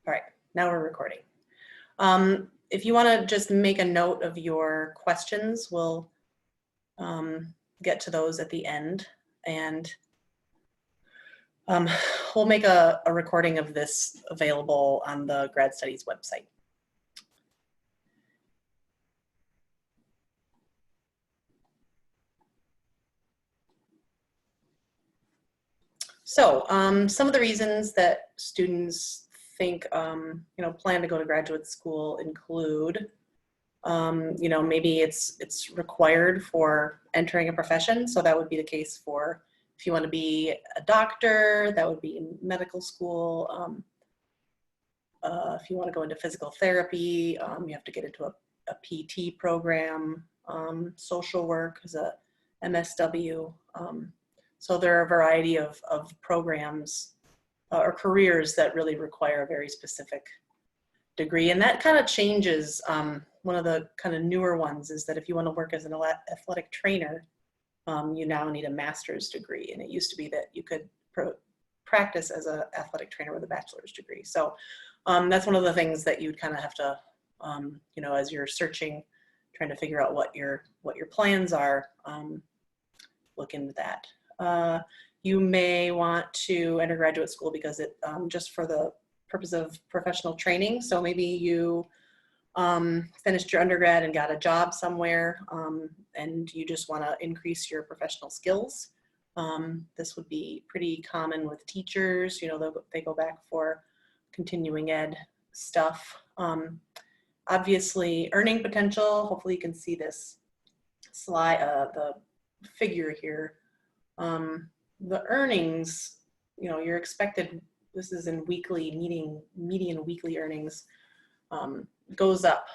All right, now we're recording. If you want to just make a note of your questions, we'll get to those at the end, and we'll make a recording of this available on the Grad Studies website. So some of the reasons that students think, plan to go to graduate school include, maybe it's required for entering a profession. So that would be the case for, if you want to be a doctor, that would be in medical school. If you want to go into physical therapy, you have to get into a PT program. Social work is a MSW. So there are a variety of programs or careers that really require a very specific degree. And that kind of changes. One of the kind of newer ones is that if you want to work as an athletic trainer, you now need a master's degree. And it used to be that you could practice as an athletic trainer with a bachelor's degree. So that's one of the things that you'd kind of have to, as you're searching, trying to figure out what your plans are, look into that. You may want to enter graduate school because it just for the purpose of professional training. So maybe you finished your undergrad and got a job somewhere, and you just want to increase your professional skills. This would be pretty common with teachers. They go back for continuing ed stuff. Obviously, earning potential. Hopefully, you can see this slide, the figure here. The earnings, you're expected, this is in weekly, median weekly earnings, goes up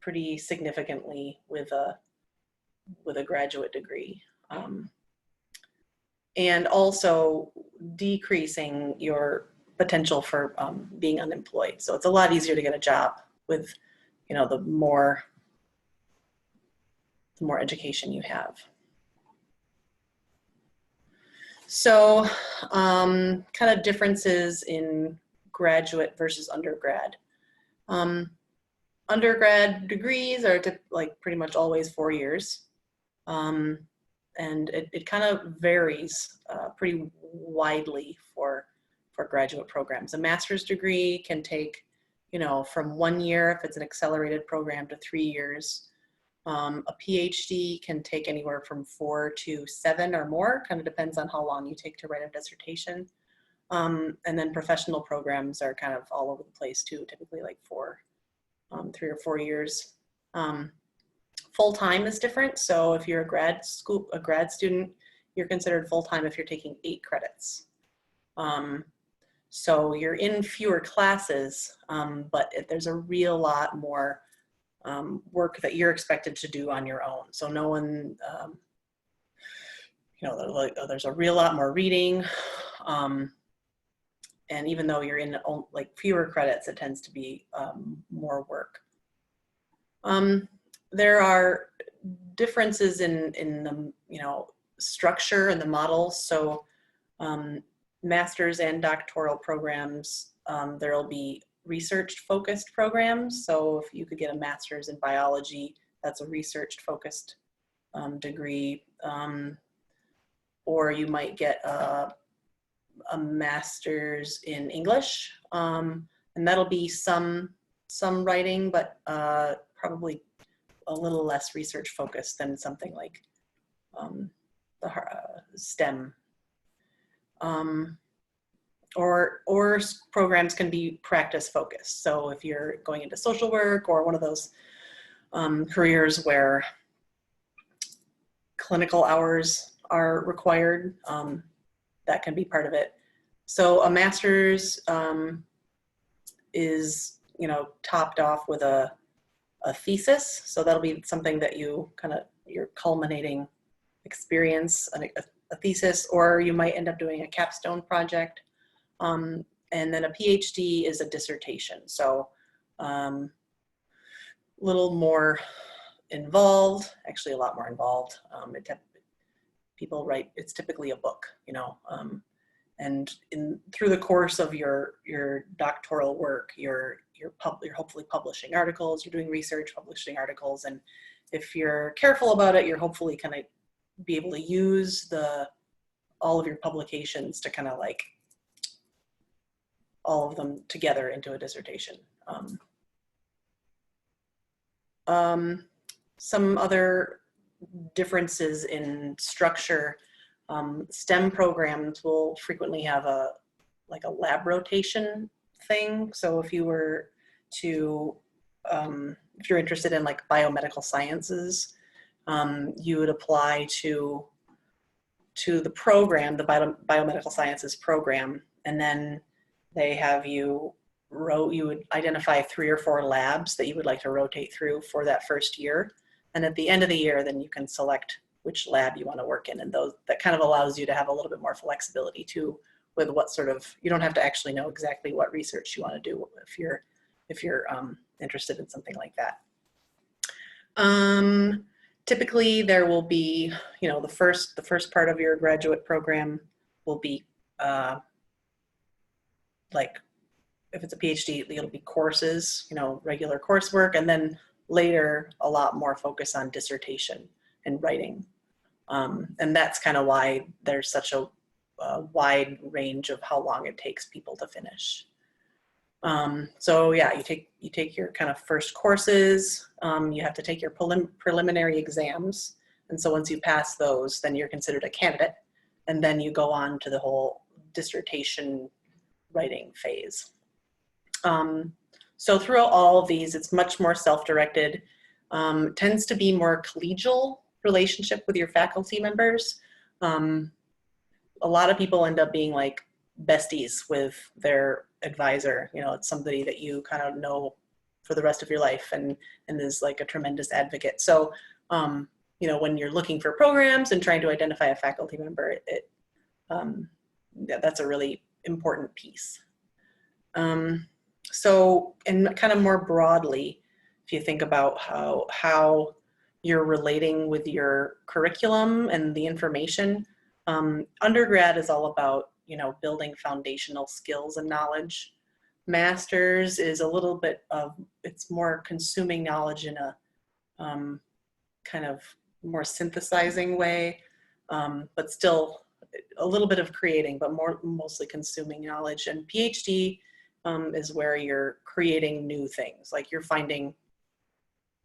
pretty significantly with a graduate degree. And also decreasing your potential for being unemployed. So it's a lot easier to get a job with, the more education you have. So kind of differences in graduate versus undergrad. Undergrad degrees are pretty much always 4 years. And it kind of varies pretty widely for graduate programs. A master's degree can take, from 1 year if it's an accelerated program to 3 years. A PhD can take anywhere from 4 to 7 or more, kind of depends on how long you take to write a dissertation. And then professional programs are kind of all over the place too, typically like 3 or 4 years. Full-time is different. So if you're a grad student, you're considered full-time if you're taking 8 credits. So you're in fewer classes, but there's a real lot more work that you're expected to do on your own. So no one, there's a real lot more reading. And even though you're in fewer credits, it tends to be more work. There are differences in the, structure and the models. So master's and doctoral programs, there'll be research-focused programs. So if you could get a master's in biology, that's a research-focused degree. Or you might get a master's in English, and that'll be some writing, but probably a little less research-focused than something like the STEM. Or programs can be practice focused. So if you're going into social work or one of those careers where clinical hours are required, that can be part of it. So a master's is, topped off with a thesis. So that'll be something that your culminating experience, a thesis, or you might end up doing a capstone project. And then a PhD is a dissertation. So a little more involved, actually a lot more involved. People write, it's typically a book, and through the course of your doctoral work, you're hopefully publishing articles, you're doing research, publishing articles, and if you're careful about it, you're hopefully kind of be able to use all of your publications to kind of like all of them together into a dissertation. Some other differences in structure, STEM programs will frequently have a lab rotation thing. So if you were to, if you're interested in like biomedical sciences, you would apply to the program, the biomedical sciences program, and then they have you would identify 3 or 4 labs that you would like to rotate through for that first year. And at the end of the year, then you can select which lab you want to work in. And that kind of allows you to have a little bit more flexibility too, with what sort of, you don't have to actually know exactly what research you want to do if you're interested in something like that. Typically there will be, the first part of your graduate program will be like, if it's a PhD, it'll be courses, regular coursework, and then later a lot more focus on dissertation and writing. And that's kind of why there's such a wide range of how long it takes people to finish. So yeah, you take your kind of first courses, you have to take your preliminary exams. And so once you pass those, then you're considered a candidate. And then you go on to the whole dissertation writing phase. So throughout all of these, it's much more self-directed, tends to be more collegial relationship with your faculty members. A lot of people end up being like besties with their advisor. It's somebody that you kind of know for the rest of your life and is like a tremendous advocate. So, when you're looking for programs and trying to identify a faculty member, that's a really important piece. So, and kind of more broadly, if you think about how you're relating with your curriculum and the information, undergrad is all about, building foundational skills and knowledge. Master's is a little bit of, it's more consuming knowledge in a kind of more synthesizing way, but still a little bit of creating, but mostly consuming knowledge. And PhD is where you're creating new things. Like you're finding,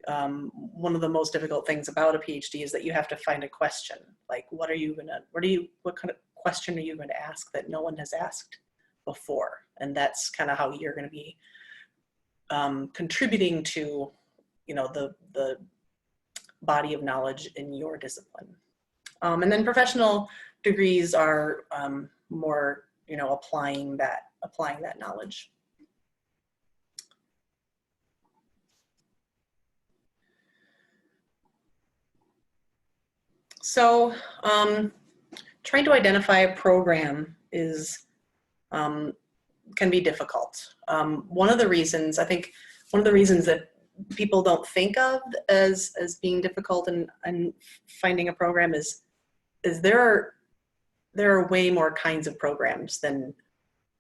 one of the most difficult things about a PhD is that you have to find a question. Like, what kind of question are you going to ask that no one has asked before? And that's kind of how you're going to be contributing to, the body of knowledge in your discipline. And then professional degrees are more, applying that knowledge. So trying to identify a program can be difficult. One of the reasons that people don't think of as being difficult and finding a program is there are way more kinds of programs than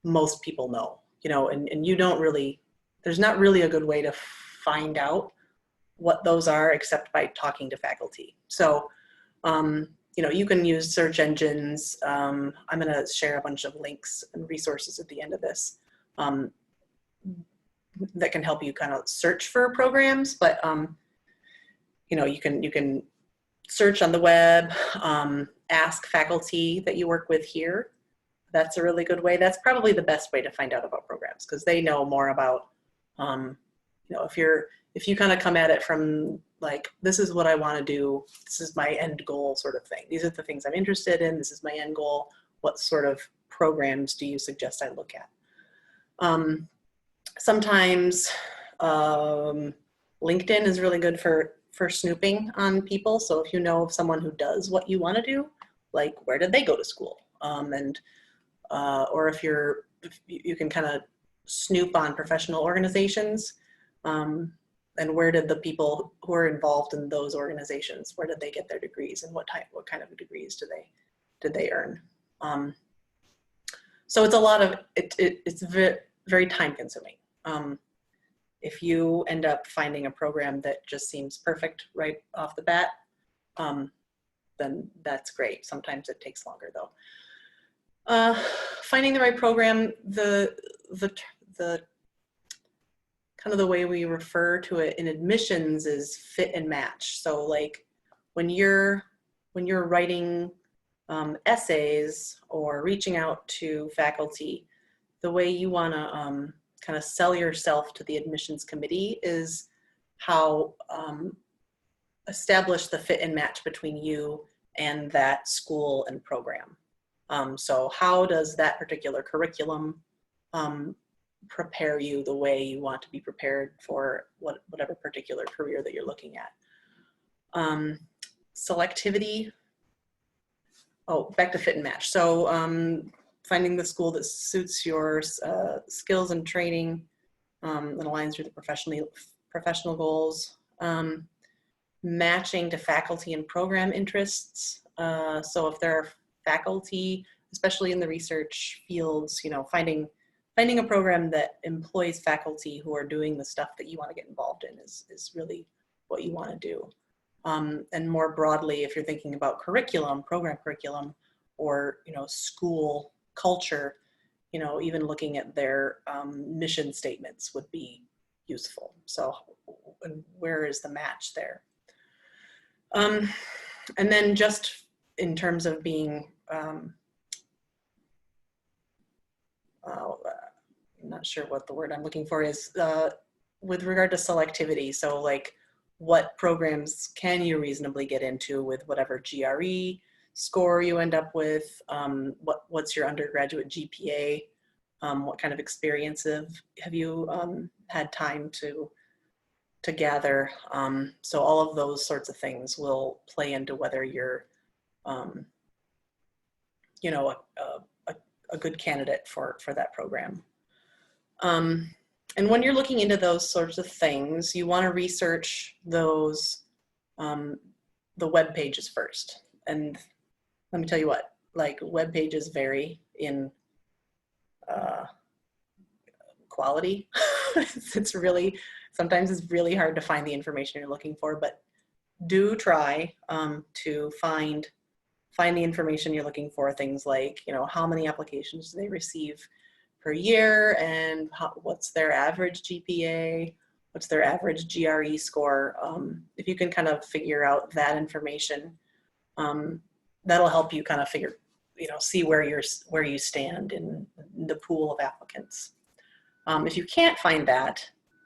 most people know, and you don't really, there's not really a good way to find out what those are except by talking to faculty. So, you can use search engines. I'm going to share a bunch of links and resources at the end of this that can help you kind of search for programs. But, you can search on the web, ask faculty that you work with here. That's a really good way. That's probably the best way to find out about programs because they know more about, if you kind of come at it from like, this is what I want to do, this is my end goal sort of thing. These are the things I'm interested in, this is my end goal. What sort of programs do you suggest I look at? Sometimes LinkedIn is really good for snooping on people. So if you know of someone who does what you want to do, like where did they go to school? Or if you can kind of snoop on professional organizations, and where did the people who are involved in those organizations, where did they get their degrees and what kind of degrees did they earn? So it's a lot of, it's very, very time consuming. If you end up finding a program that just seems perfect right off the bat, then that's great. Sometimes it takes longer though. Finding the right program, the kind of the way we refer to it in admissions is fit and match. So like when you're writing essays or reaching out to faculty, the way you want to kind of sell yourself to the admissions committee is how establish the fit and match between you and that school and program. So how does that particular curriculum prepare you the way you want to be prepared for whatever particular career that you're looking at? Selectivity. Oh, back to fit and match. So finding the school that suits your skills and training that aligns with the professional goals. Matching to faculty and program interests. So if there are faculty, especially in the research fields, you know, finding a program that employs faculty who are doing the stuff that you want to get involved in is really what you want to do. And more broadly, if you're thinking about curriculum, program curriculum, or, you know, school culture, you know, even looking at their mission statements would be useful. So, and where is the match there? And then just in terms of being, I'm not sure what the word I'm looking for is, with regard to selectivity. So like, what programs can you reasonably get into with whatever GRE score you end up with? What's your undergraduate GPA? What kind of experience have you had time to gather? So all of those sorts of things will play into whether you're, you know, a good candidate for that program. And when you're looking into those sorts of things, you want to research those, the web pages first. And let me tell you what, like web pages vary in quality. It's really, sometimes it's really hard to find the information you're looking for, but do try to find the information you're looking for. Things like, you know, how many applications do they receive per year, and what's their average GPA, what's their average GRE score. If you can kind of figure out that information, that'll help you kind of figure, you know, see where you stand in the pool of applicants. If you can't find that,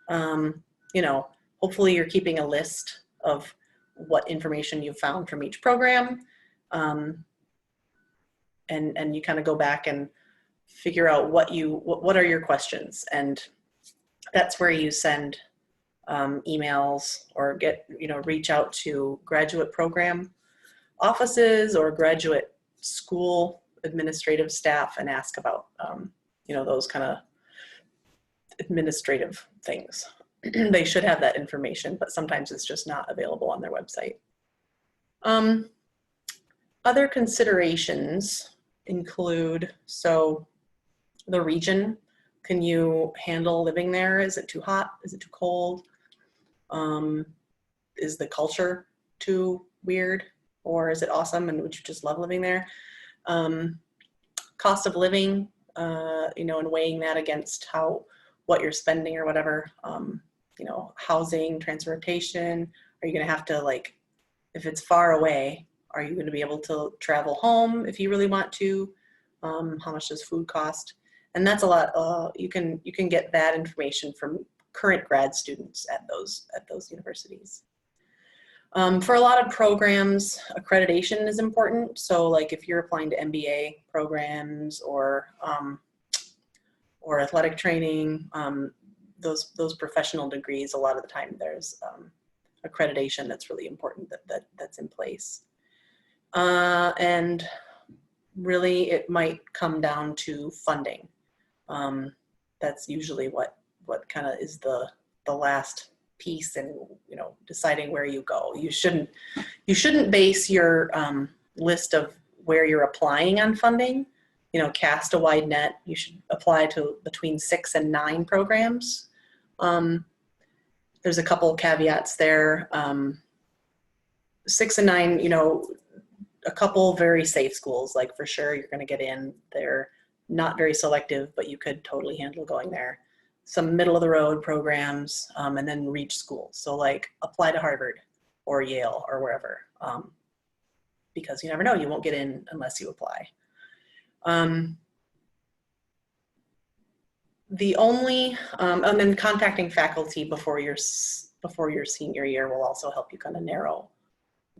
you know, hopefully you're keeping a list of what information you've found from each program, and you kind of go back and figure out what are your questions, and that's where you send emails or reach out to graduate program offices or graduate school administrative staff and ask about you know, those kind of administrative things. They should have that information, but sometimes it's just not available on their website. Other considerations include, so the region, can you handle living there? Is it too hot? Is it too cold? Is the culture too weird, or is it awesome and would you just love living there? Cost of living, you know, and weighing that against what you're spending or whatever. You know, housing, transportation. Are you going to have to, like, if it's far away, are you going to be able to travel home if you really want to? How much does food cost? And that's a lot. You can get that information from current grad students at those universities. For a lot of programs, accreditation is important. So like if you're applying to MBA programs or athletic training, those professional degrees, a lot of the time there's accreditation that's really important that's in place. And really it might come down to funding. That's usually what kind of is the last piece in, you know, deciding where you go. You shouldn't base your list of where you're applying on funding. cast a wide net. You should apply to between 6 and 9 programs. There's a couple caveats there. 6 and 9, a couple very safe schools, like for sure you're going to get in. They're not very selective, but you could totally handle going there. Some middle of the road programs, and then reach schools. So like apply to Harvard or Yale or wherever, because you never know, you won't get in unless you apply. The only, and then contacting faculty before your senior year will also help you kind of narrow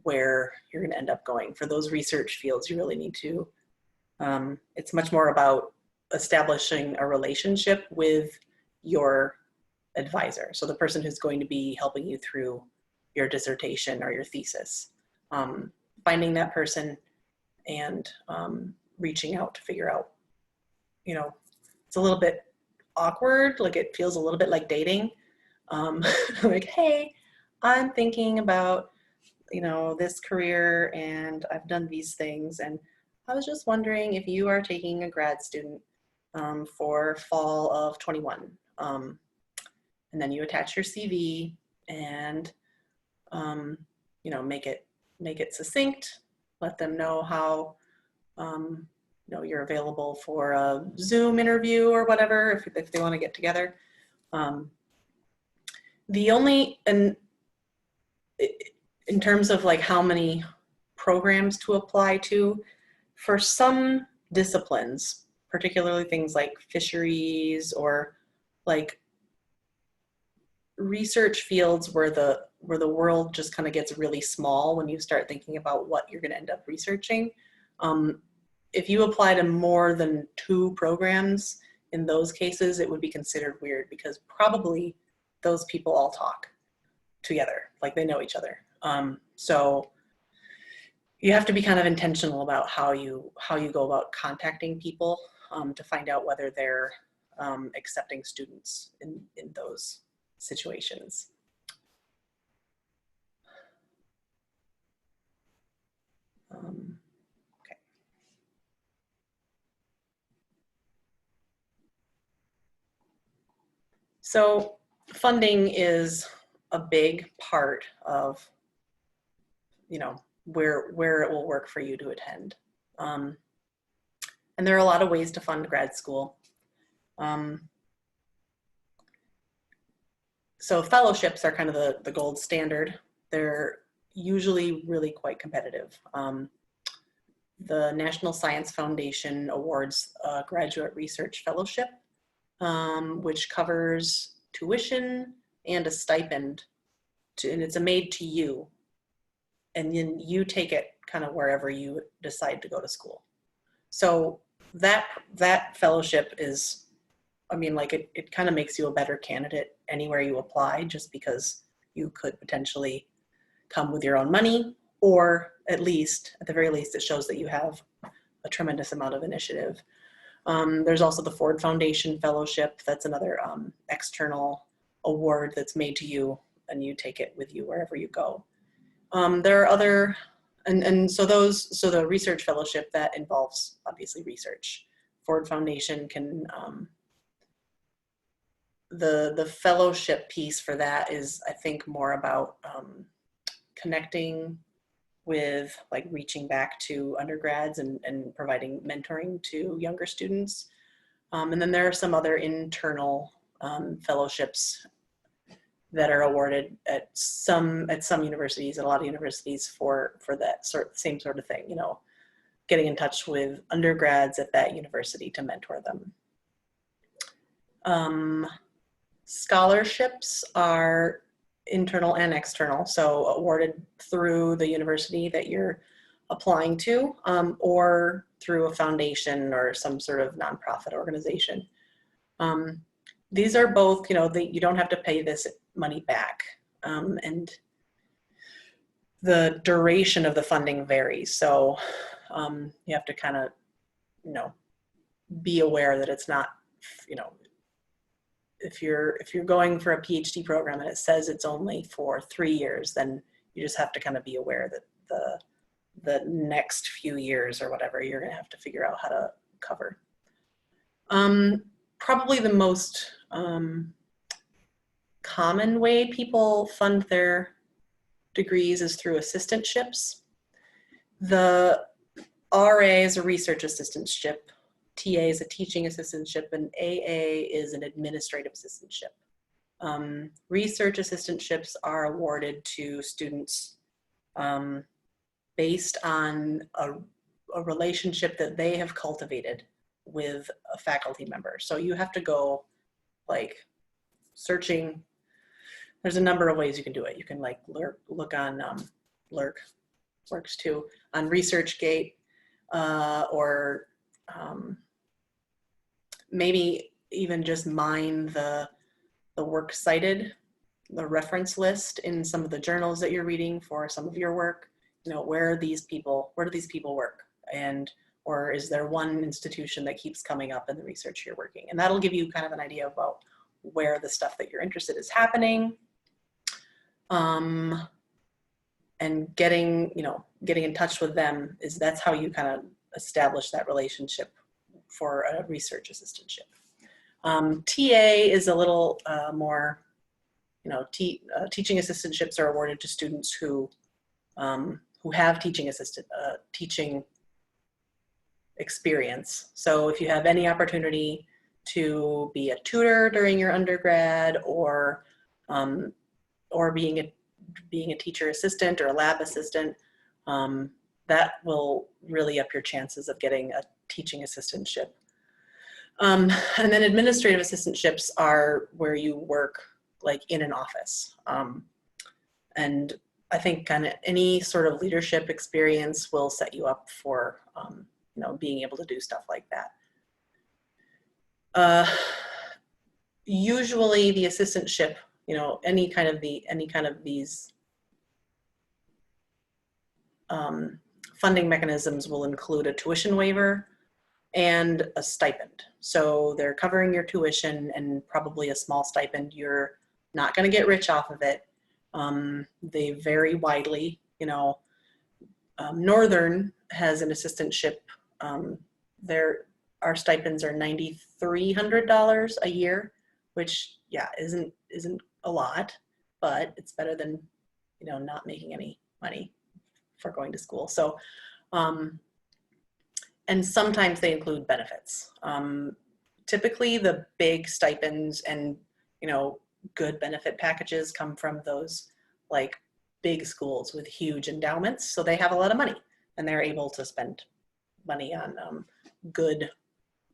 where you're going to end up going. For those research fields, you really need to, it's much more about establishing a relationship with your advisor. So the person who's going to be helping you through your dissertation or your thesis. Finding that person and reaching out to figure out, it's a little bit awkward, like it feels a little bit like dating. Like, hey, I'm thinking about, this career and I've done these things, and I was just wondering if you are taking a grad student for fall of 21. And then you attach your CV and, make it succinct, let them know how, you're available for a Zoom interview or whatever, if they want to get together. In terms of like how many programs to apply to, for some disciplines, particularly things like fisheries or like research fields where the world just kind of gets really small when you start thinking about what you're going to end up researching. If you apply to more than 2 programs, in those cases, it would be considered weird because probably those people all talk together, like they know each other. So you have to be kind of intentional about how you go about contacting people to find out whether they're accepting students in those situations. Okay. So funding is a big part of, where it will work for you to attend. And there are a lot of ways to fund grad school. So fellowships are kind of the gold standard. They're usually really quite competitive. The National Science Foundation awards a graduate research fellowship, which covers tuition and a stipend, and it's a made to you. And then you take it kind of wherever you decide to go to school. So that fellowship is, it kind of makes you a better candidate anywhere you apply, just because you could potentially come with your own money, or at the very least, it shows that you have a tremendous amount of initiative. There's also the Ford Foundation Fellowship. That's another external award that's made to you, and you take it with you wherever you go. There are other, so the research fellowship, that involves obviously research. Ford Foundation can, the fellowship piece for that is, I think, more about connecting with, like, reaching back to undergrads and providing mentoring to younger students. And then there are some other internal fellowships that are awarded at some universities, at a lot of universities, for that same sort of thing, getting in touch with undergrads at that university to mentor them. Scholarships are internal and external, so awarded through the university that you're applying to, or through a foundation or some sort of nonprofit organization. These are both, you don't have to pay this money back, and the duration of the funding varies. So you have to kind of, be aware that it's not, if you're going for a PhD program and it says it's only for 3 years, then you just have to kind of be aware that the next few years or whatever, you're going to have to figure out how cover. Probably the most common way people fund their degrees is through assistantships. The RA is a research assistantship, TA is a teaching assistantship, and AA is an administrative assistantship. Research assistantships are awarded to students based on a relationship that they have cultivated with a faculty member. So you have to go like searching. There's a number of ways you can do it. You can like look on Lurk, works too, on ResearchGate, or maybe even just mine the works cited, the reference list in some of the journals that you're reading for some of your work. You know, where do these people work? And, or is there one institution that keeps coming up in the research you're working? And that'll give you kind of an idea about where the stuff that you're interested is happening. And getting in touch with them that's how you kind of establish that relationship for a research assistantship. TA is a little more, teaching assistantships are awarded to students who have teaching experience. So if you have any opportunity to be a tutor during your undergrad, or being a teacher assistant or a lab assistant, that will really up your chances of getting a teaching assistantship. And then administrative assistantships are where you work like in an office. And I think kind of any sort of leadership experience will set you up for, being able to do stuff like that. Usually the assistantship, any kind of these funding mechanisms will include a tuition waiver and a stipend. So they're covering your tuition and probably a small stipend. You're not going to get rich off of it. They vary widely. Northern has an assistantship. Our stipends are $9,300 a year, which isn't a lot, but it's better than not making any money for going to school. So and sometimes they include benefits. Typically the big stipends and good benefit packages come from those like big schools with huge endowments, so they have a lot of money and they're able to spend money on good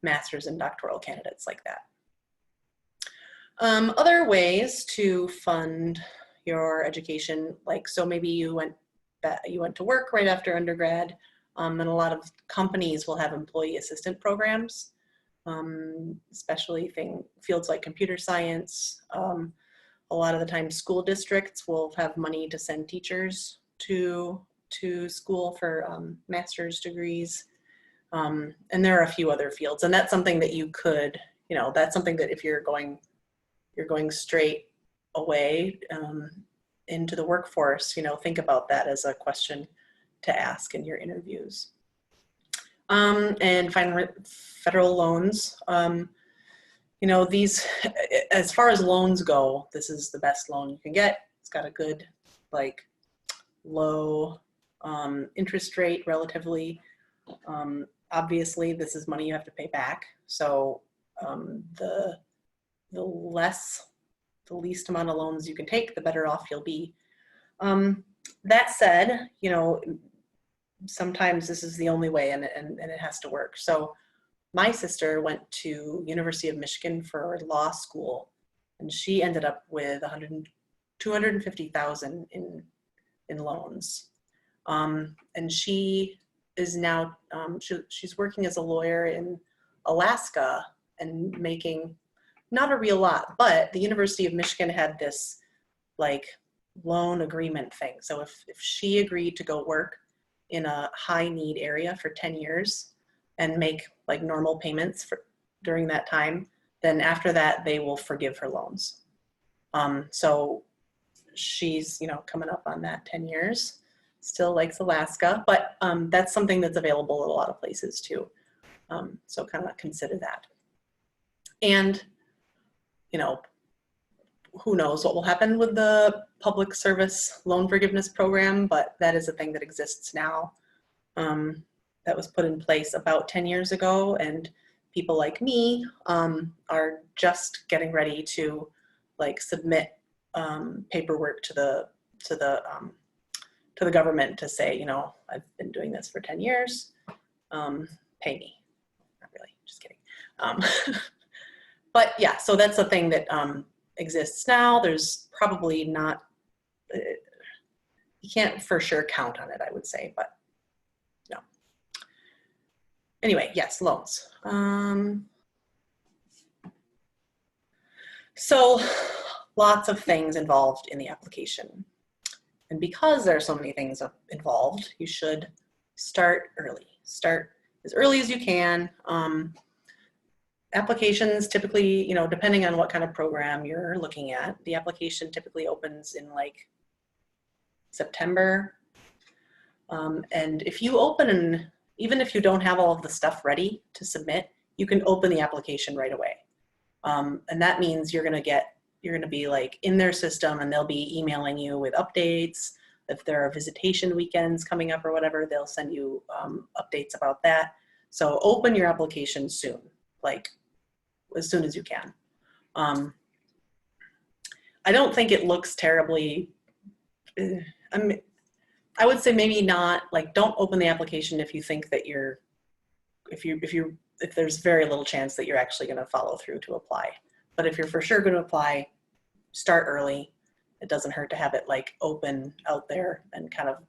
master's and doctoral candidates like that. Other ways to fund your education, so maybe you went to work right after undergrad, and a lot of companies will have employee assistant programs, especially fields like computer science. A lot of the time school districts will have money to send teachers to school for master's degrees. And there are a few other fields, and that's something that you could, that's something that if you're going straight away into the workforce, think about that as a question to ask in your interviews. And finally, federal loans. These, as far as loans go, this is the best loan you can get. It's got a good, low interest rate relatively. Obviously, this is money you have to pay back. So the least amount of loans you can take, the better off you'll be. That said, sometimes this is the only way, and it has to work. So my sister went to University of Michigan for law school, and she ended up with $250,000 in loans. And she is now, she's working as a lawyer in Alaska and making not a real lot, but the University of Michigan had this loan agreement thing. So if she agreed to go work in a high need area for 10 years and make normal payments during that time, then after that they will forgive her loans. So she's coming up on that 10 years, still likes Alaska, but that's something that's available at a lot of places too. So kind of consider that. And, you know, who knows what will happen with the public service loan forgiveness program, but that is a thing that exists now. That was put in place about 10 years ago, and people like me are just getting ready to like submit paperwork to the government to say, you know, I've been doing this for 10 years, pay me. Not really, just kidding. But yeah, so that's a thing that exists now. There's probably not, you can't for sure count on it, I would say, but no. Anyway, yes, loans. So lots of things involved in the application. And because there are so many things involved, you should start early. Start as early as you can. Applications typically, you know, depending on what kind of program you're looking at, the application typically opens in like September. And if you open, even if you don't have all of the stuff ready to submit, you can open the application right away. And that means you're going to be like in their system, and they'll be emailing you with updates. If there are visitation weekends coming up or whatever, they'll send you updates about that. So open your application soon, like as soon as you can. I don't think it looks terribly, I would say maybe not, like don't open the application if you think that if there's very little chance that you're actually going to follow through to apply. But if you're for sure going to apply, start early. It doesn't hurt to have it like open out there and kind of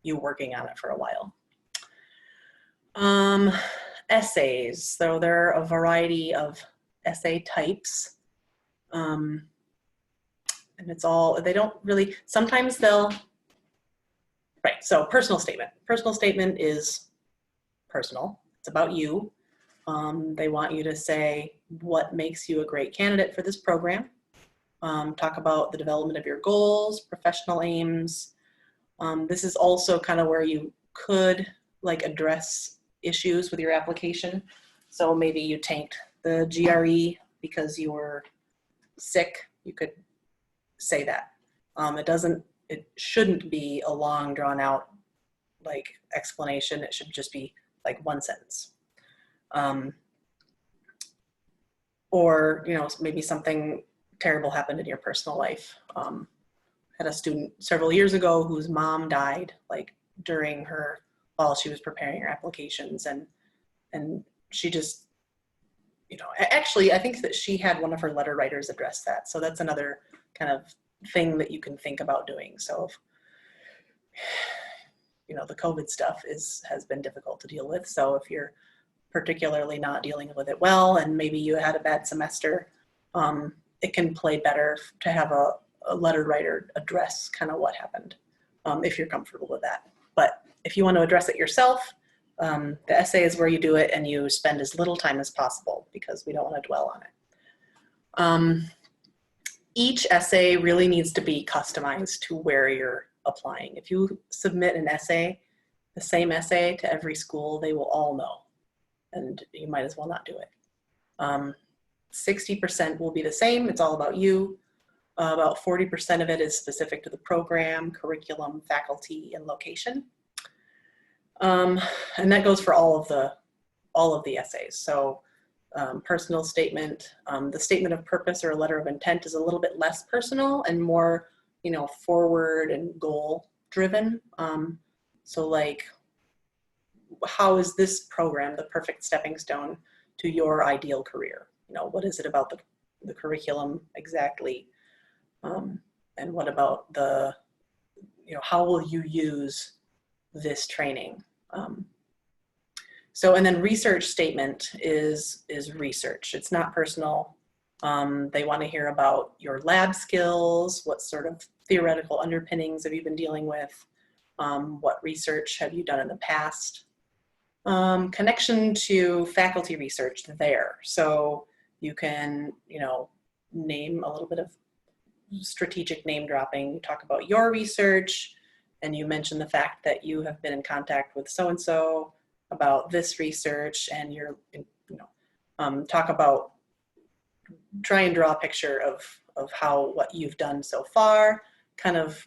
you working on it for a while. Essays. So there are a variety of essay types. And it's all, they don't really, sometimes they'll, right, so personal statement. Personal statement is personal. It's about you. They want you to say what makes you a great candidate for this program. Talk about the development of your goals, professional aims. This is also kind of where you could like address issues with your application. So maybe you tanked the GRE because you were sick. You could say that. It shouldn't be a long drawn out like explanation. It should just be like one sentence. Or, you know, maybe something terrible happened in your personal life. Had a student several years ago whose mom died like while she was preparing her applications, and she just, you know, actually I think that she had one of her letter writers address that. So that's another kind of thing that you can think about doing. So if, you know, the COVID stuff has been difficult to deal with. So if you're particularly not dealing with it well, and maybe you had a bad semester, it can play better to have a letter writer address kind of what happened, if you're comfortable with that. But if you want to address it yourself, the essay is where you do it and you spend as little time as possible because we don't want to dwell on it. Each essay really needs to be customized to where you're applying. If you submit an essay, the same essay to every school, they will all know, and you might as well not do it. 60% will be the same. It's all about you. About 40% of it is specific to the program, curriculum, faculty, and location. And that goes for all of the essays. So personal statement, the statement of purpose or a letter of intent is a little bit less personal and more, you know, forward and goal driven. So like, how is this program the perfect stepping stone to your ideal career? You know, what is it about the curriculum exactly? And what about you know, how will you use this training? So, and then research statement is research. It's not personal. They want to hear about your lab skills. What sort of theoretical underpinnings have you been dealing with? What research have you done in the past? Connection to faculty research there. So you can, you know, name a little bit of strategic name dropping. You talk about your research, and you mention the fact that you have been in contact with so-and-so about this research, and talk about, try and draw a picture of how what you've done so far kind of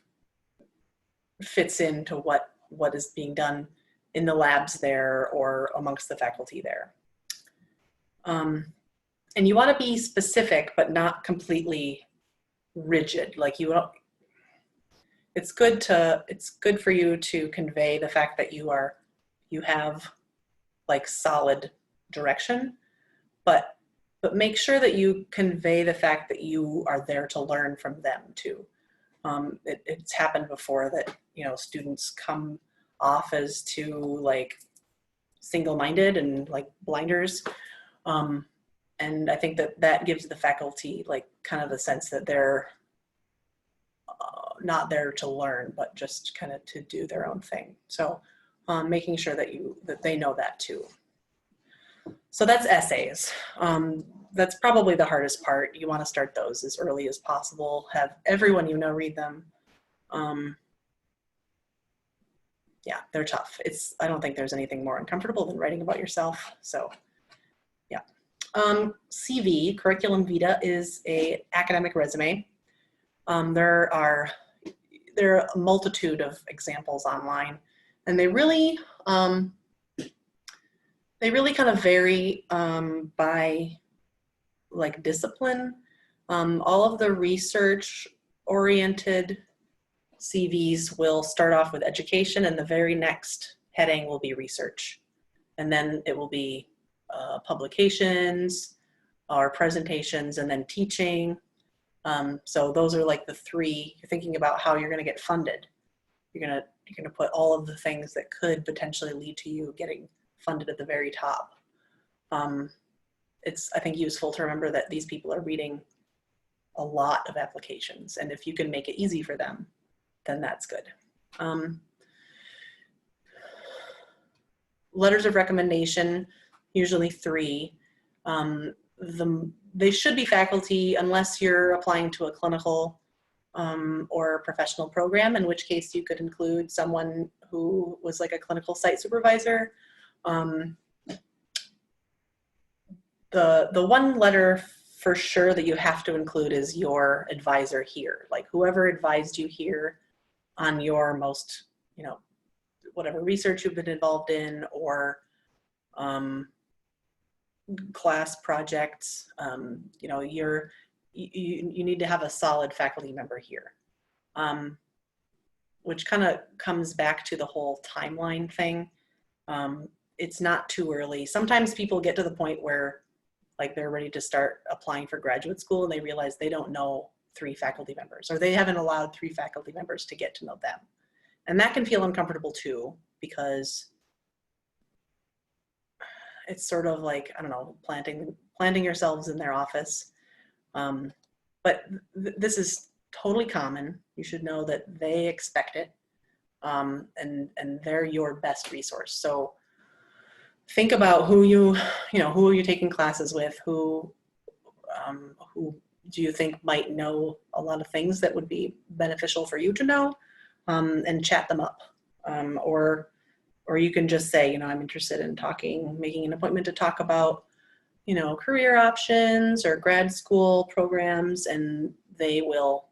fits into what is being done in the labs there or amongst the faculty there. And you want to be specific, but not completely rigid. Like it's good for you to convey the fact that you have like solid direction, but make sure that you convey the fact that you are there to learn from them too. It's happened before that, students come off as too like single-minded and like blinders. And I think that gives the faculty like kind of a sense that they're not there to learn, but just kind of to do their own thing. So making sure that they know that too. So that's essays. That's probably the hardest part. You want to start those as early as possible. Have everyone read them. Yeah, they're tough. I don't think there's anything more uncomfortable than writing about yourself. So yeah. CV, curriculum vitae, is an academic resume. There are a multitude of examples online, and they really kind of vary by like discipline. All of the research-oriented CVs will start off with education, and the very next heading will be research. And then it will be publications or presentations, and then teaching. So those are like the three. You're thinking about how you're going to get funded. You're going to put all of the things that could potentially lead to you getting funded at the very top. It's, I think, useful to remember that these people are reading a lot of applications, and if you can make it easy for them, then that's good. Letters of recommendation, usually 3. They should be faculty unless you're applying to a clinical or professional program, in which case you could include someone who was like a clinical site supervisor. The one letter for sure that you have to include is your advisor here, like whoever advised you here on your most, whatever research you've been involved in, or class projects. You need to have a solid faculty member here, which kind of comes back to the whole timeline thing. It's not too early. Sometimes people get to the point where like they're ready to start applying for graduate school, and they realize they don't know 3 faculty members, or they haven't allowed 3 faculty members to get to know them. And that can feel uncomfortable too, because it's sort of like, I don't know, planting yourselves in their office. But this is totally common. You should know that they expect it, and they're your best resource. So think about who are you taking classes with, who do you think might know a lot of things that would be beneficial for you to know, and chat them up. Or you can just say, I'm interested in making an appointment to talk about, career options or grad school programs, and they will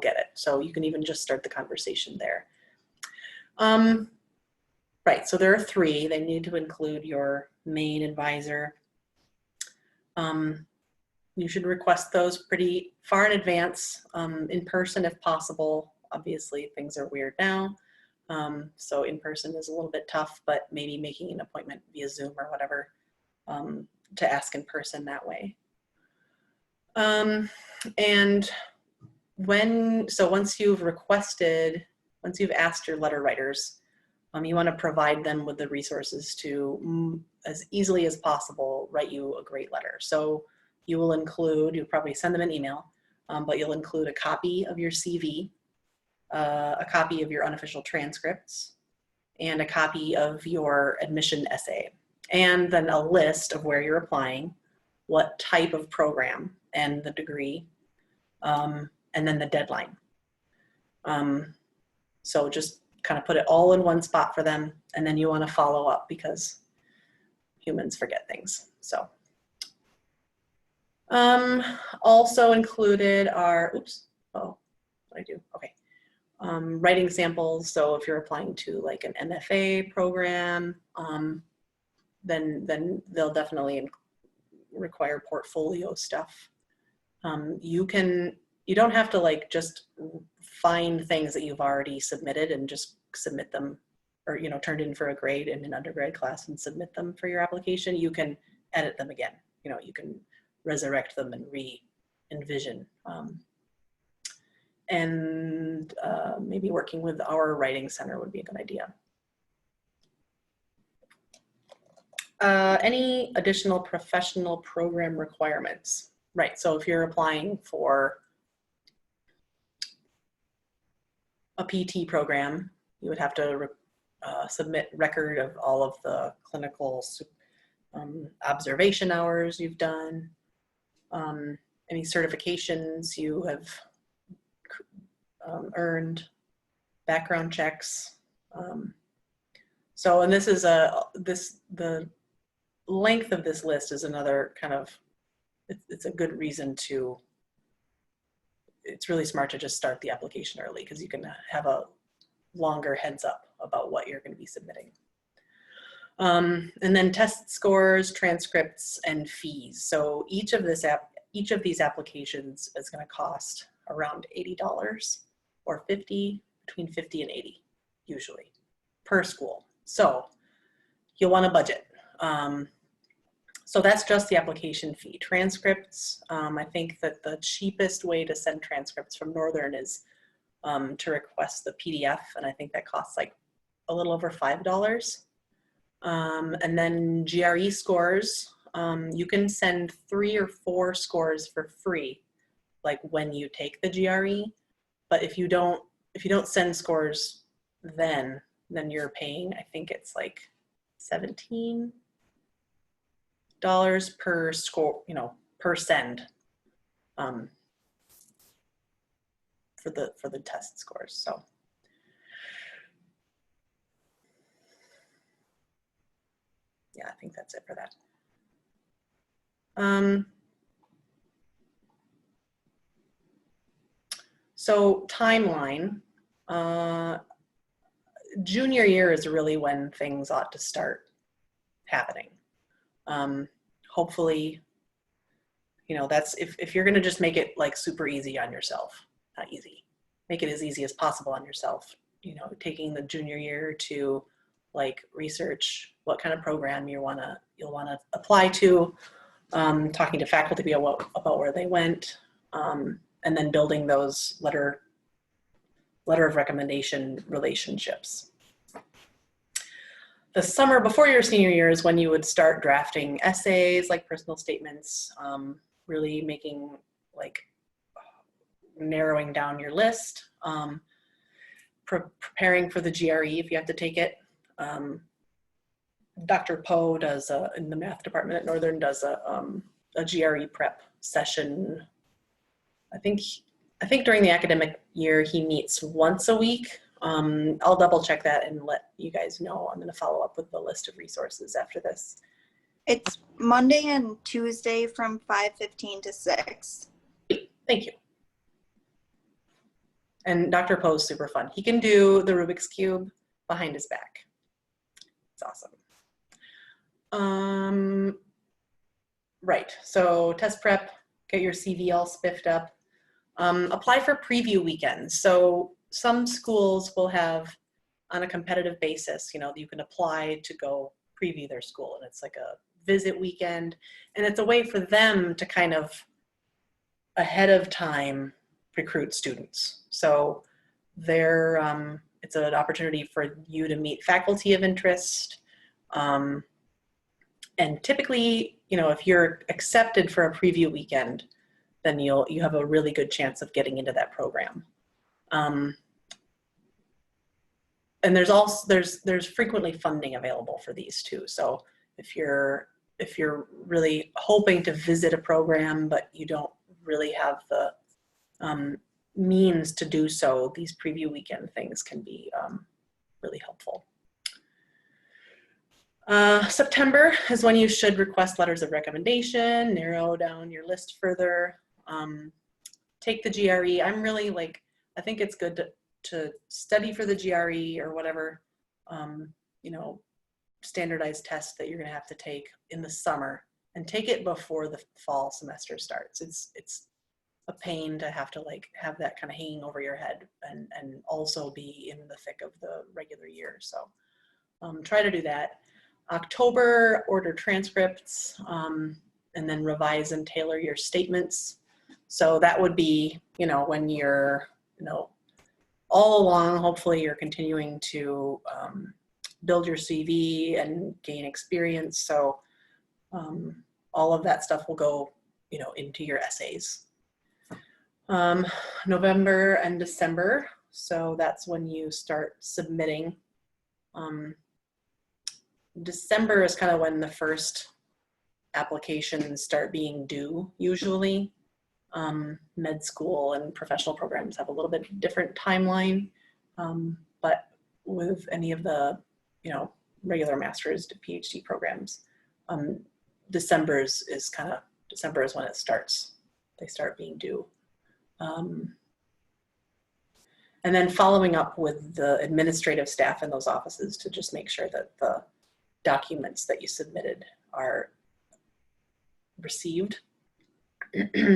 get it. So you can even just start the conversation there. Right, so there are 3. They need to include your main advisor. You should request those pretty far in advance, in person if possible. Obviously, things are weird now, so in person is a little bit tough, but maybe making an appointment via Zoom or whatever, to ask in person that way. And once you've asked your letter writers, you want to provide them with the resources to, as easily as possible, write you a great letter. So you'll probably send them an email, but you'll include a copy of your CV, a copy of your unofficial transcripts, and a copy of your admission essay, and then a list of where you're applying, what type of program, and the degree, and then the deadline. So just kind of put it all in one spot for them, and then you want to follow up because humans forget things. So also included are, oops, oh, what did I do? Okay. Writing samples. So if you're applying to like an MFA program, then they'll definitely require portfolio stuff. You don't have to like just find things that you've already submitted and just submit them, or turned in for a grade in an undergrad class and submit them for your application. You can edit them again. You can resurrect them and re-envision. And maybe working with our writing center would be a good idea. Any additional professional program requirements? Right, so if you're applying for a PT program, you would have to submit record of all of the clinical observation hours you've done, any certifications you have earned, background checks. So, and this is the length of this list is another kind of, it's a good reason to, it's really smart to just start the application early because you can have a longer heads up about what you're going to be submitting. And then test scores, transcripts, and fees. So each of these applications is going to cost around $80 or between 50 and 80 usually per school. So you'll want to budget. So that's just the application fee. Transcripts, I think that the cheapest way to send transcripts from Northern is to request the PDF, and I think that costs like a little over $5. And then GRE scores, you can send 3 or 4 scores for free, like when you take the GRE. But if you don't send scores, then you're paying, I think it's like $17 per score, per send, for the test scores. So yeah, I think that's it for that. So timeline, junior year is really when things ought to start happening. Hopefully, that's if you're going to just make it like super easy on yourself, not easy, make it as easy as possible on yourself, taking the junior year to like research what kind of program you'll want to apply to, talking to faculty about where they went, and then building those letter of recommendation relationships. The summer before your senior year is when you would start drafting essays, like personal statements, really making, like, narrowing down your list, preparing for the GRE if you have to take it. Dr. Poe does, in the math department at Northern, does a GRE prep session. I think during the academic year, he meets once a week. I'll double check that and let you guys know. I'm going to follow up with the list of resources after this. It's Monday and Tuesday from 5:15 to 6. Thank you. And Dr. Poe is super fun. He can do the Rubik's Cube behind his back. It's awesome. Right, so test prep, get your CV all spiffed up. Apply for preview weekends. So some schools will have, on a competitive basis, you can apply to go preview their school, and it's like a visit weekend, and it's a way for them to kind of ahead of time recruit students. So it's an opportunity for you to meet faculty of interest, and typically, if you're accepted for a preview weekend, then you have a really good chance of getting into that program. And there's frequently funding available for these too. So if you're really hoping to visit a program but you don't really have the means to do so, these preview weekend things can be really helpful. September is when you should request letters of recommendation, narrow down your list further, take the GRE. I'm really like, I think it's good to study for the GRE or whatever, you know, standardized test that you're going to have to take in the summer, and take it before the fall semester starts. It's a pain to have to like have that kind of hanging over your head and also be in the thick of the regular year. So try to do that. October, order transcripts, and then revise and tailor your statements. So that would be, you know, when you're, you know, all along, hopefully you're continuing to build your CV and gain experience. So all of that stuff will go, you know, into your essays. November and December. So that's when you start submitting. December is kind of when the first applications start being due, usually. Med school and professional programs have a little bit different timeline, but with any of the, you know, regular master's to PhD programs, December is when it starts. They start being due. And then following up with the administrative staff in those offices to just make sure that the documents that you submitted are received.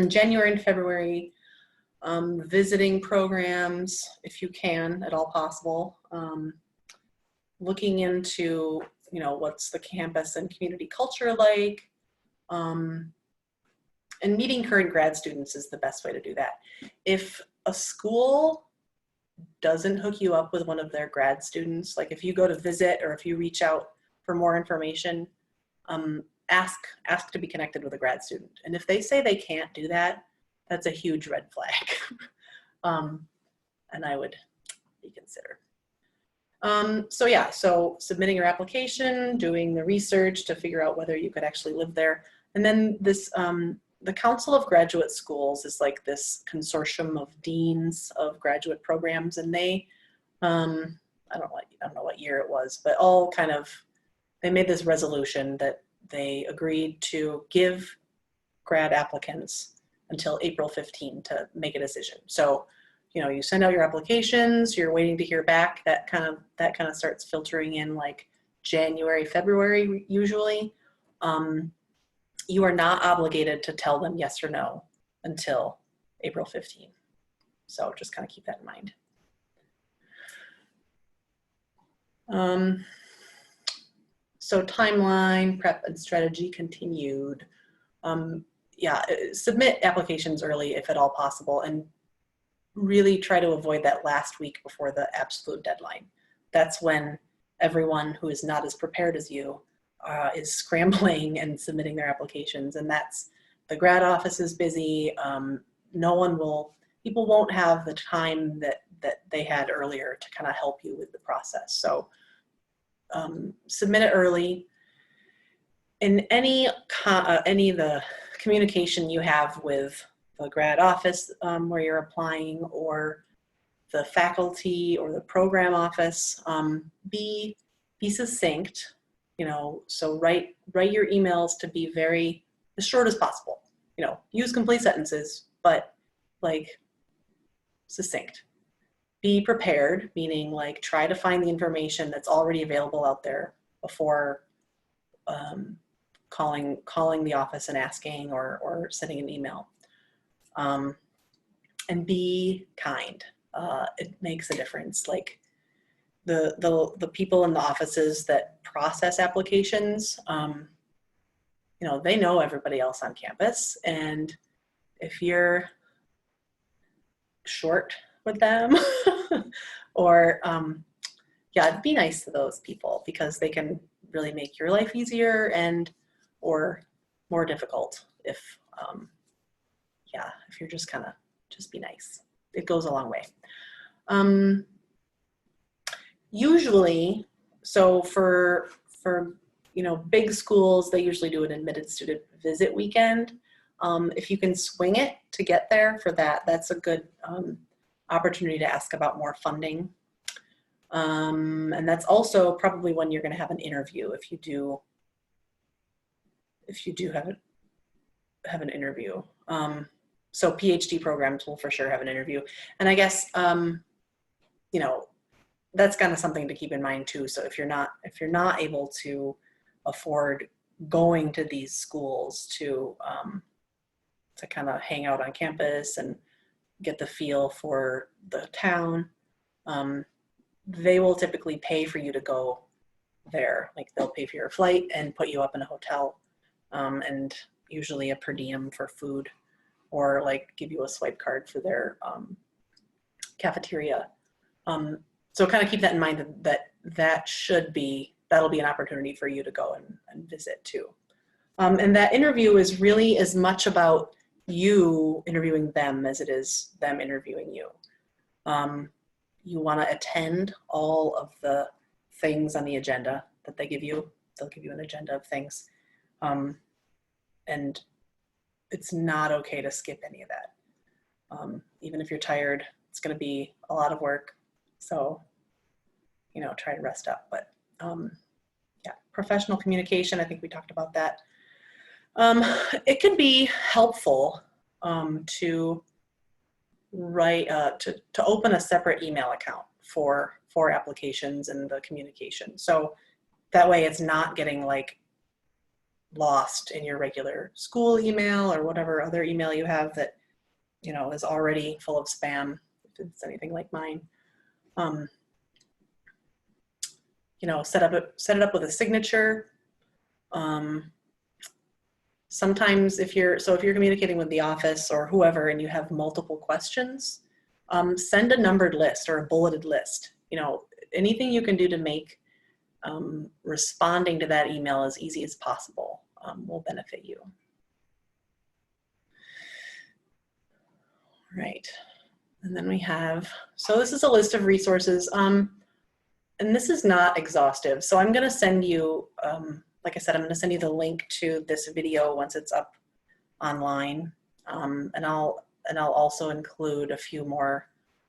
January and February, visiting programs, if you can, at all possible. Looking into, you know, what's the campus and community culture like, and meeting current grad students is the best way to do that. If a school doesn't hook you up with one of their grad students, like if you go to visit or if you reach out for more information, ask to be connected with a grad student. And if they say they can't do that, that's a huge red flag. And I would reconsider. So yeah, so submitting your application, doing the research to figure out whether you could actually live there. And then this, the Council of Graduate Schools is like this consortium of deans of graduate programs, and they, I don't know what year it was, but all kind of, they made this resolution that they agreed to give grad applicants until April 15 to make a decision. So, you know, you send out your applications, you're waiting to hear back. That kind of starts filtering in like January, February usually. You are not obligated to tell them yes or no until April 15. So just kind of keep that in mind. So timeline, prep, and strategy continued. Yeah, submit applications early if at all possible, and really try to avoid that last week before the absolute deadline. That's when everyone who is not as prepared as you is scrambling and submitting their applications, and that's, the grad office is busy. People won't have the time that they had earlier to kind of help you with the process. So submit it early. In any of the communication you have with the grad office where you're applying, or the faculty or the program office, be succinct, you know, so write your emails to be very, as short as possible, you know, use complete sentences, but like succinct. Be prepared, meaning like try to find the information that's already available out there before calling the office and asking or sending an email. And be kind. It makes a difference. Like the people in the offices that process applications, you know, they know everybody else on campus, and if you're short with them or yeah, be nice to those people, because they can really make your life easier or more difficult if yeah, if you're just be nice. It goes a long way. Usually, so for you know, big schools, they usually do an admitted student visit weekend. If you can swing it to get there for that, that's a good opportunity to ask about more funding. And that's also probably when you're going to have an interview if you do have an interview. So PhD programs will for sure have an interview. And I guess, you know, that's kind of something to keep in mind too. So if you're not able to afford going to these schools to kind of hang out on campus and get the feel for the town, they will typically pay for you to go there. Like they'll pay for your flight and put you up in a hotel, and usually a per diem for food, or like give you a swipe card for their cafeteria. So kind of keep that in mind, that'll be an opportunity for you to go and visit too. And that interview is really as much about you interviewing them as it is them interviewing you. You want to attend all of the things on the agenda that they give you. They'll give you an agenda of things. And it's not okay to skip any of that. Even if you're tired, it's going to be a lot of work. So, you know, try to rest up. But yeah, professional communication, I think we talked about that. It can be helpful to write, to open a separate email account for applications and the communication. So that way it's not getting like lost in your regular school email or whatever other email you have that, you know, is already full of spam, if it's anything like mine. You know, set it up with a signature. Sometimes if you're communicating with the office or whoever and you have multiple questions, send a numbered list or a bulleted list. You know, anything you can do to make responding to that email as easy as possible will benefit you. Right. And then we have, so this is a list of resources, and this is not exhaustive. So I'm going to send you, like I said, I'm going to send you the link to this video once it's up online, and I'll also include a few more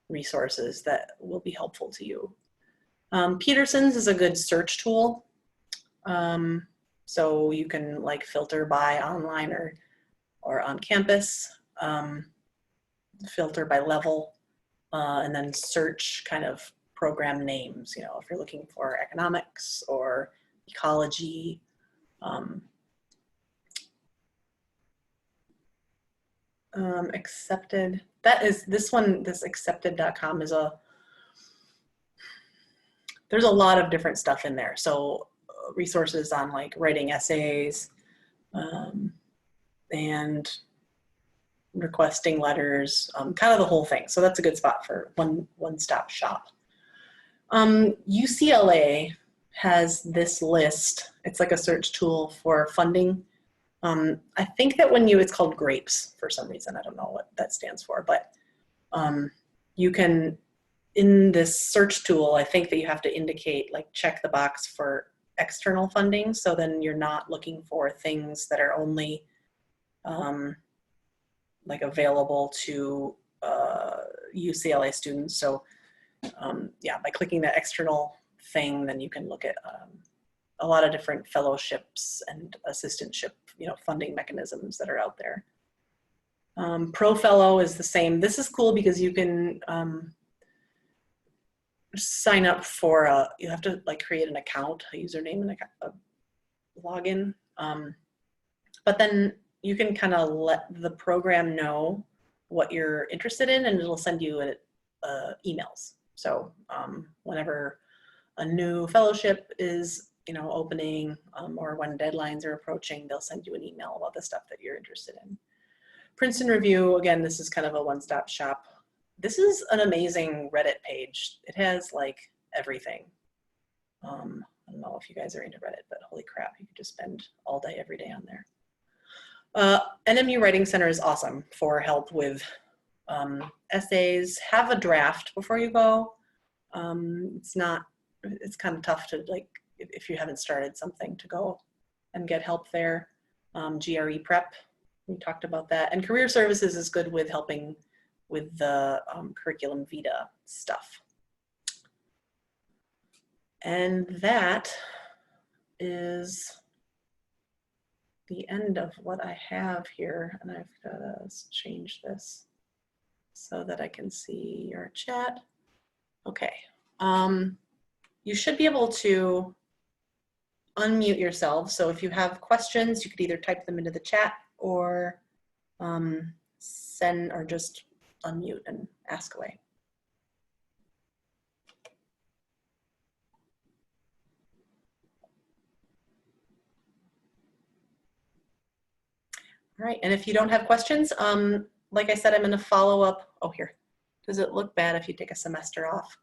resources that will be helpful to you. Peterson's is a good search tool. So you can like filter by online or on campus, filter by level, and then search kind of program names. You know, if you're looking for economics or ecology, accepted. That is this one. This accepted.com is there's a lot of different stuff in there. So resources on like writing essays, and requesting letters, kind of the whole thing. So that's a good spot for one-stop shop. UCLA has this list. It's like a search tool for funding. I think that it's called GRAPES for some reason. I don't know what that stands for, but you can, in this search tool, I think that you have to indicate, like check the box for external funding. So then you're not looking for things that are only like available to UCLA students. So yeah, by clicking that external thing, then you can look at a lot of different fellowships and assistantship, you know, funding mechanisms that are out there. ProFellow is the same. This is cool because you can sign up for you have to like create an account, a username and a login. But then you can kind of let the program know what you're interested in, and it'll send you emails. So whenever a new fellowship is, you know, opening, or when deadlines are approaching, they'll send you an email about the stuff that you're interested in. Princeton Review, again, this is kind of a one-stop shop. This is an amazing Reddit page. It has like everything. I don't know if you guys are into Reddit, but holy crap, you could just spend all day, every day on there. NMU Writing Center is awesome for help with essays. Have a draft before you go. It's kind of tough to, like, if you haven't started something, to go and get help there. GRE prep, we talked about that. And Career Services is good with helping with the curriculum vitae stuff. And that is the end of what I have here. And I've got to change this so that I can see your chat. Okay. You should be able to unmute yourself. So if you have questions, you could either type them into the chat or send or just unmute and ask away. All right, and if you don't have questions, like I said, I'm going to follow up. Oh, here. Does it look bad if you take a semester off?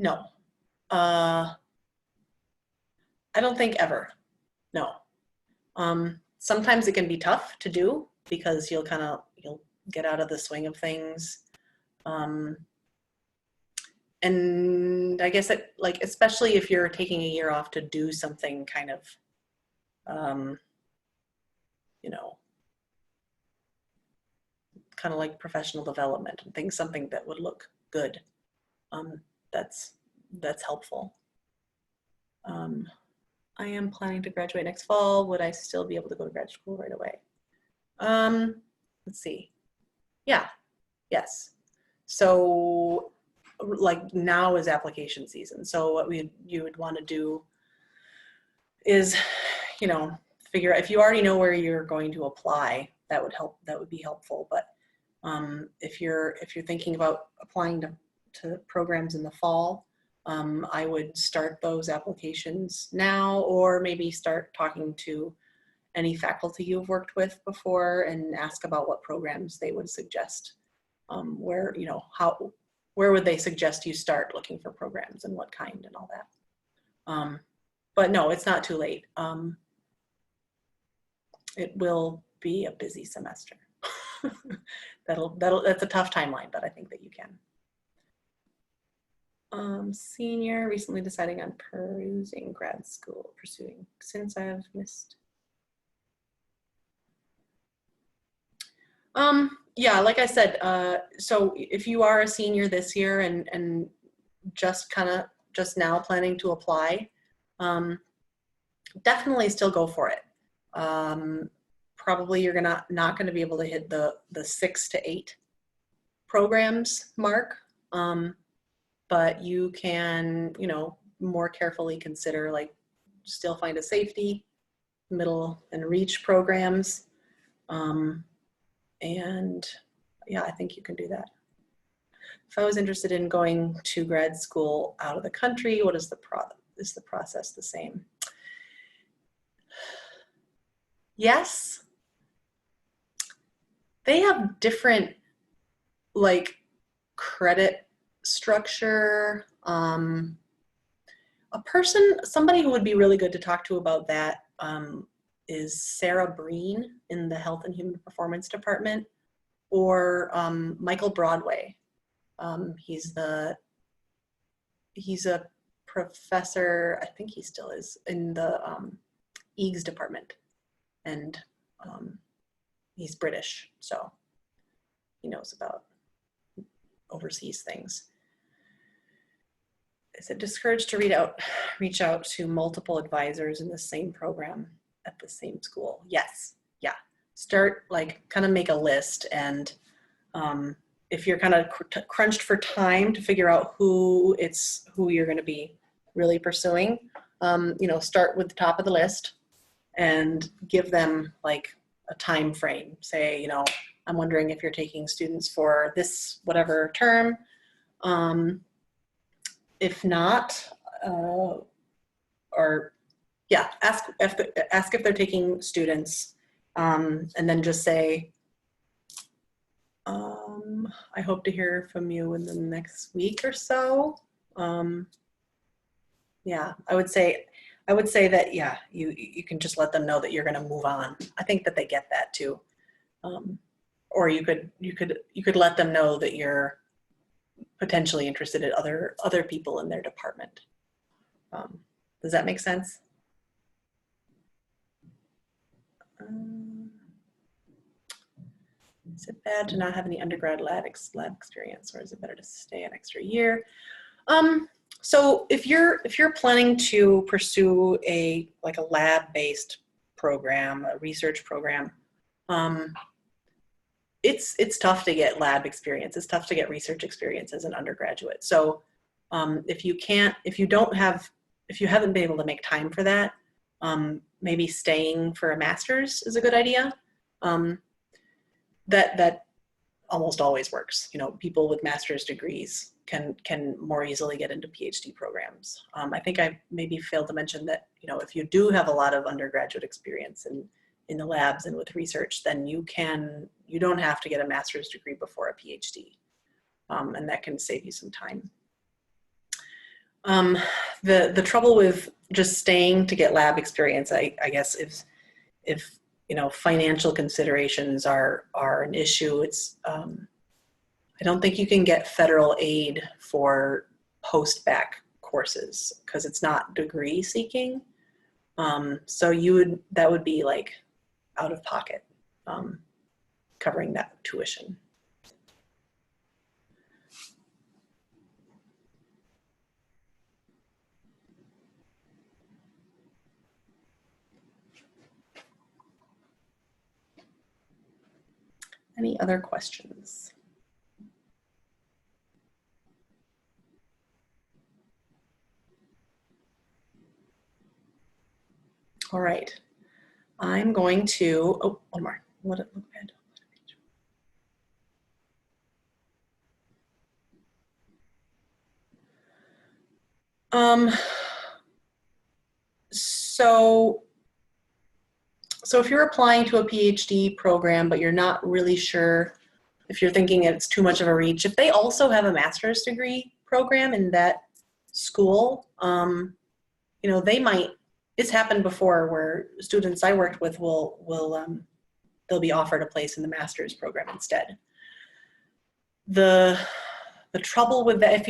No. I don't think ever. No. Sometimes it can be tough to do because you'll get out of the swing of things. And I guess it, like, especially if you're taking a year off to do something kind of, you know, kind of like professional development and things, something that would look good. That's helpful. I am planning to graduate next fall. Would I still be able to go to grad school right away? Let's see. Yeah, yes. So like now is application season. So what you would want to do is, you know, figure out if you already know where you're going to apply, that would help. That would be helpful. But if you're thinking about applying to programs in the fall, I would start those applications now, or maybe start talking to any faculty you've worked with before and ask about what programs they would suggest. Where, you know, where would they suggest you start looking for programs and what kind and all that. But no, it's not too late. It will be a busy semester. That's a tough timeline, but I think that you can. Senior, recently deciding on pursuing grad school, since I've missed. Yeah, like I said, so if you are a senior this year and just now planning to apply, definitely still go for it. Probably you're not gonna be able to hit the 6 to 8 programs mark. But you can, you know, more carefully consider, like, still find a safety, middle and reach programs. And yeah, I think you can do that. If I was interested in going to grad school out of the country, what is is the process the same? Yes. They have different, like, credit structure. Somebody who would be really good to talk to about that is Sarah Breen in the Health and Human Performance Department, or Michael Broadway. He's a professor, I think he still is, in the EGS department, and he's British, so he knows about overseas things. Is it discouraged to reach out to multiple advisors in the same program at the same school? Yes, yeah. Start, like, kind of make a list, and if you're kind of crunched for time to figure out who you're going to be really pursuing, you know, start with the top of the list and give them like a time frame. Say, you know, I'm wondering if you're taking students for this whatever term. If not, or yeah, ask if they're taking students, and then just say, I hope to hear from you in the next week or so. Yeah, I would say that, yeah, you can just let them know that you're going to move on. I think that they get that too. Or you could let them know that you're potentially interested in other people in their department. Does that make sense? Is it bad to not have any undergrad lab experience, or is it better to stay an extra year? So if you're planning to pursue a lab-based program, a research program, it's tough to get lab experience. It's tough to get research experience as an undergraduate. So if you haven't been able to make time for that, maybe staying for a master's is a good idea. That almost always works. People with master's degrees can more easily get into PhD programs. I think I maybe failed to mention that, if you do have a lot of undergraduate experience in the labs and with research, then you don't have to get a master's degree before a PhD. And that can save you some time. The trouble with just staying to get lab experience, I guess, if financial considerations are an issue, I don't think you can get federal aid for post-bac courses because it's not degree seeking. So that would be like out of pocket, covering that tuition. Any other questions? All right, I'm going to, oh, one more. Let it look bad. So if you're applying to a PhD program, but you're not really sure, if you're thinking it's too much of a reach, if they also have a master's degree program in that school, they might, it's happened before where students I worked with they'll be offered a place in the master's program instead. The trouble with that,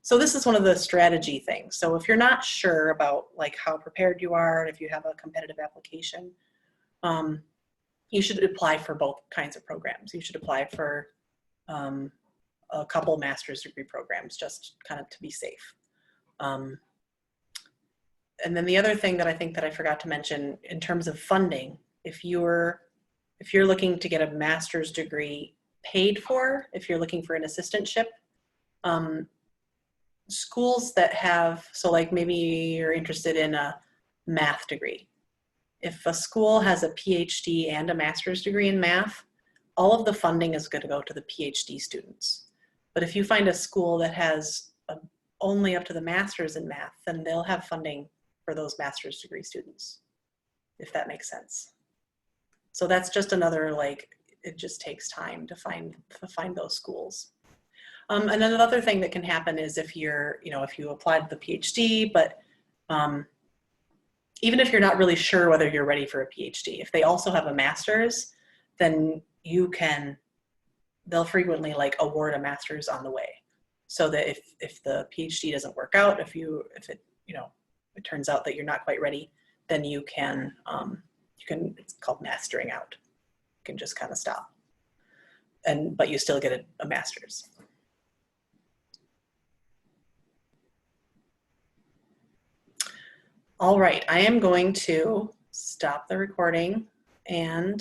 so this is one of the strategy things. So if you're not sure about how prepared you are, and if you have a competitive application, you should apply for both kinds of programs. You should apply for a couple master's degree programs, just kind of to be safe. And then the other thing that I think that I forgot to mention in terms of funding, if you're looking to get a master's degree paid for, if you're looking for an assistantship, schools that have, so maybe you're interested in a math degree. If a school has a PhD and a master's degree in math, all of the funding is going to go to the PhD students. But if you find a school that has only up to the master's in math, then they'll have funding for those master's degree students, if that makes sense. So that's just another, it just takes time to find those schools. And then another thing that can happen is if you applied to the PhD, but even if you're not really sure whether you're ready for a PhD, if they also have a master's, then they'll frequently award a master's on the way. So that if the PhD doesn't work out, if it turns out that you're not quite ready, then you can, it's called mastering out. You can just kind of stop, but you still get a master's. All right, I am going to stop the recording and